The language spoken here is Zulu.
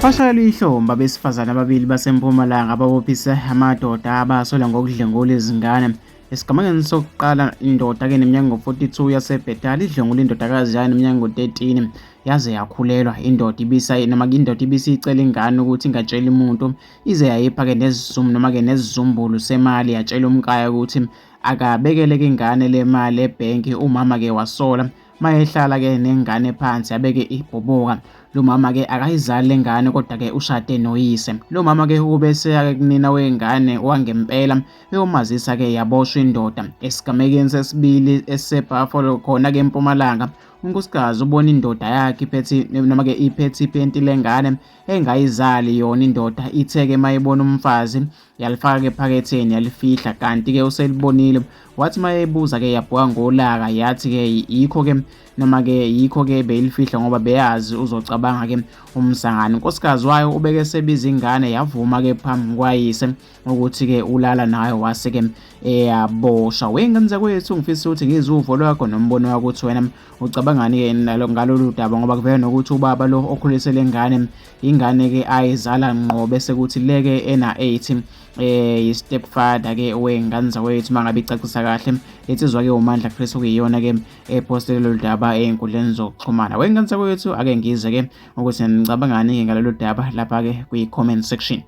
Bashayela ihlomba abesifazane ababili baseMpumalanga ababophise amadoda abasolwa ngokudlwengula izingane. Esigamekweni sokuqala, indoda eneminyaka ngo-42 yaseBhedali idlwengule indodakazi yayo eneminyaka ngo-13 yaze yakhulelwa. Indoda ibisicela ingane ukuthi ingatsheli umuntu, ize yayipha-ke nezizumbulu semali, yatshela umkaya ukuthi akabekeleke ingane le mali ebhenki. Umama-ke wasola mayehlala-ke nengane phansi, yabeke ibhubuka. Lo mama-ke akayizali le ngane, kodwa-ke ushade noyise. Lo mama-ke ubese-ke kunina wengane wangempela, eyomazisa-ke yaboshwa indoda. Esigamekweni sesibili esiseBuffalo khona-ke eMpumalanga, unkosikazi ubona indoda yakhe iphethe ipenti lengane engayizali yona. Indoda ithe-ke mayibona umfazi yalifaka-ke ephaketheni yalifihla, kanti-ke uselibonile. Wathi mayeyibuza-ke yabheka ngolaka, yathi-ke yikho-ke beyilifihla ngoba beyazi uzocabanga-ke umsangano. Unkosikazi wayo ubeke sebiza ingane, yavuma-ke phambi kwayise ukuthi-ke ulala nayo, wase-ke eyaboshwa. Wengane kwethu, ngifisa ukuthi ngizwe uvo lwakho nombono wakho ukuthi wena ucabangani-ke ngalolu daba, ngoba kuvela nokuthi ubaba lo okhulise le ngane, ingane-ke ayizala ngqo, bese kuthi leke ena-8 yi-stepfather-ke wengane zakwethu. Uma ngabe icacisa kahle, lensizwa-ke uMandla Chris okuyiyona-ke epostele lolu daba ey'nkundleni zokuxhumana. Wengane zakwethu, ake ngize-ke ukuthi nicabangani ngalolu daba lapha-ke kwi-comment section.